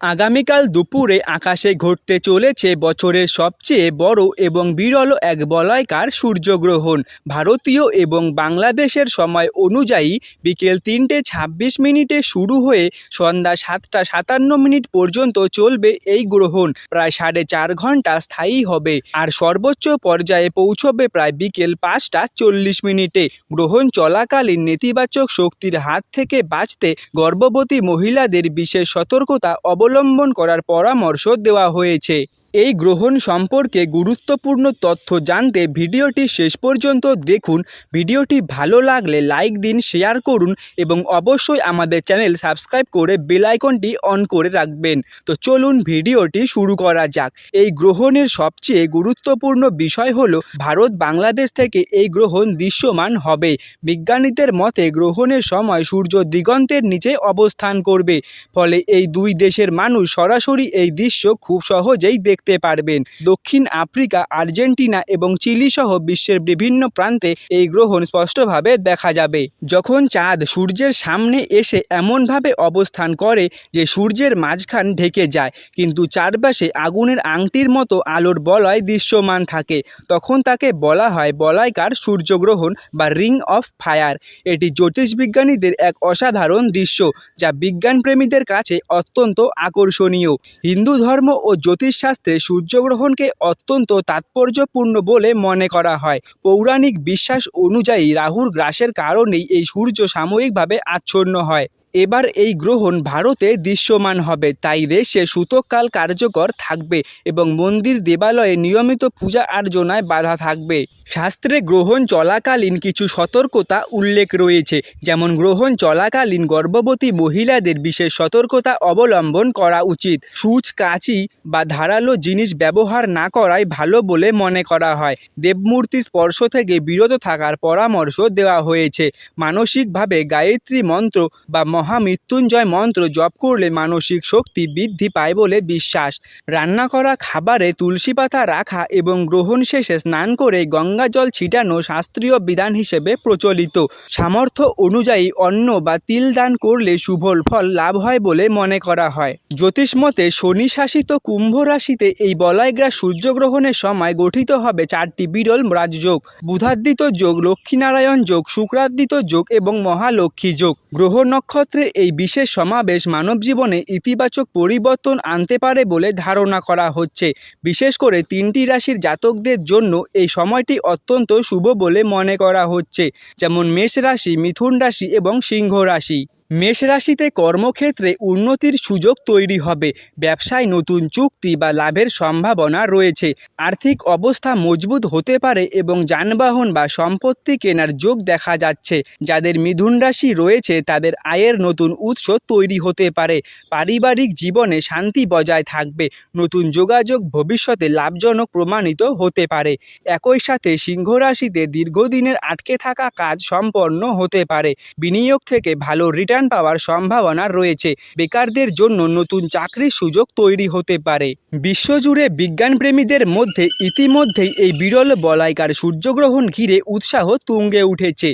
আগামীকাল দুপুরে আকাশে ঘটতে চলেছে বছরের সবচেয়ে বড় এবং বিরল এক বলয়াকার সূর্যগ্রহণ। ভারতীয় এবং বাংলাদেশের সময় অনুযায়ী বিকেল ৩:২৬ শুরু হয়ে সন্ধ্যা ৭:৫৭ পর্যন্ত চলবে এই গ্রহণ। প্রায় ৪.৫ ঘন্টা স্থায়ী হবে আর সর্বোচ্চ পর্যায়ে পৌঁছবে প্রায় বিকেল ৫:৪০। গ্রহণ চলাকালীন নেতিবাচক শক্তির হাত থেকে বাঁচতে গর্ভবতী মহিলাদের বিশেষ সতর্কতা অবলম্বন করার পরামর্শ দেওয়া হয়েছে। এই গ্রহণ সম্পর্কে গুরুত্বপূর্ণ তথ্য জানতে ভিডিওটি শেষ পর্যন্ত দেখুন। ভিডিওটি ভালো লাগলে লাইক দিন, শেয়ার করুন এবং অবশ্যই আমাদের চ্যানেল সাবস্ক্রাইব করে বেল আইকনটি অন করে রাখবেন। তো চলুন ভিডিওটি শুরু করা যাক। এই গ্রহণের সবচেয়ে গুরুত্বপূর্ণ বিষয় হলো ভারত বাংলাদেশ থেকে এই গ্রহণ দৃশ্যমান হবে। বিজ্ঞানীদের মতে গ্রহণের সময় সূর্য দিগন্তের নিচে অবস্থান করবে, ফলে এই দুই দেশের মানুষ সরাসরি এই দৃশ্য খুব সহজেই দেখতে পারবেন। দক্ষিণ আফ্রিকা, আর্জেন্টিনা এবং চিলি সহ বিশ্বের বিভিন্ন প্রান্তে এই গ্রহণ স্পষ্টভাবে দেখা যাবে। যখন চাঁদ সূর্যের সামনে এসে এমনভাবে অবস্থান করে যে সূর্যের মাঝখান ঢেকে যায়, কিন্তু চারপাশে আগুনের আংটির মতো আলোর বলয় দৃশ্যমান থাকে, তখন তাকে বলা হয় বলয়াকার সূর্যগ্রহণ বা রিং অফ ফায়ার। এটি জ্যোতিষবিজ্ঞানীদের এক অসাধারণ দৃশ্য যা বিজ্ঞানপ্রেমীদের কাছে অত্যন্ত আকর্ষণীয়। হিন্দু ধর্ম ও জ্যোতিষশাস্ত্রে সূর্যগ্রহণকে অত্যন্ত তাৎপর্যপূর্ণ বলে মনে করা হয়। পৌরাণিক বিশ্বাস অনুযায়ী রাহুর গ্রাসের কারণেই এই সূর্য সাময়িকভাবে আচ্ছন্ন হয়। এবার এই গ্রহণ ভারতে দৃশ্যমান হবে, তাই দেশে সূতককাল কার্যকর থাকবে এবং মন্দির দেবালয়ে নিয়মিত পূজা আর্চনায় বাধা থাকবে। শাস্ত্রে গ্রহণ চলাকালীন কিছু সতর্কতা উল্লেখ রয়েছে, যেমন গ্রহণ চলাকালীন গর্ভবতী মহিলাদের বিশেষ সতর্কতা অবলম্বন করা উচিত। সূচ, কাঁচি বা ধারালো জিনিস ব্যবহার না করাই ভালো বলে মনে করা হয়। দেবমূর্তি স্পর্শ থেকে বিরত থাকার পরামর্শ দেওয়া হয়েছে। মানসিকভাবে গায়ত্রী মন্ত্র বা মহামৃত্যুঞ্জয় মন্ত্র জপ করলে মানসিক শক্তি বৃদ্ধি পায় বলে বিশ্বাস। রান্না করা খাবারে তুলসী পাতা রাখা এবং গ্রহণ শেষে স্নান করে গঙ্গা জল ছিটানো শাস্ত্রীয় বিধান হিসেবে প্রচলিত। সামর্থ্য অনুযায়ী অন্ন বা তিল দান করলে শুভ ফল লাভ হয় বলে মনে করা হয়। জ্যোতিষমতে শনি শাসিত কুম্ভ রাশিতে এই বলয়াকার সূর্যগ্রহণের সময় গঠিত হবে 4টি বিরল রাজযোগ: বুধাদিত্য যোগ, লক্ষ্মীনারায়ণ যোগ, শুক্রাদিত্য যোগ এবং মহালক্ষ্মী যোগ। গ্রহ নক্ষত্রের এই বিশেষ সমাবেশ মানব জীবনে ইতিবাচক পরিবর্তন আনতে পারে বলে ধারণা করা হচ্ছে। বিশেষ করে 3টি রাশির জাতকদের জন্য এই সময়টি অত্যন্ত শুভ বলে মনে করা হচ্ছে, যেমন মেষ রাশি, মিথুন রাশি এবং সিংহ রাশি। মেষ রাশিতে কর্মক্ষেত্রে উন্নতির সুযোগ তৈরি হবে। ব্যবসায় নতুন চুক্তি বা লাভের সম্ভাবনা রয়েছে। আর্থিক অবস্থা মজবুত হতে পারে এবং যানবাহন বা সম্পত্তি কেনার যোগ দেখা যাচ্ছে। যাদের মিথুন রাশি রয়েছে তাদের আয়ের নতুন উৎস তৈরি হতে পারে। পারিবারিক জীবনে শান্তি বজায় থাকবে। নতুন যোগাযোগ ভবিষ্যতে লাভজনক প্রমাণিত হতে পারে। একই সাথে সিংহ রাশিতে দীর্ঘদিনের আটকে থাকা কাজ সম্পন্ন হতে পারে। বিনিয়োগ থেকে ভালো রিটার্ন পাওয়ার সম্ভাবনা রয়েছে। বেকারদের জন্য নতুন চাকরির সুযোগ তৈরি হতে পারে। বিশ্বজুড়ে বিজ্ঞানপ্রেমীদের মধ্যে ইতিমধ্যেই এই বিরল বলয়াকার সূর্যগ্রহণ ঘিরে উৎসাহ তুঙ্গে উঠেছে।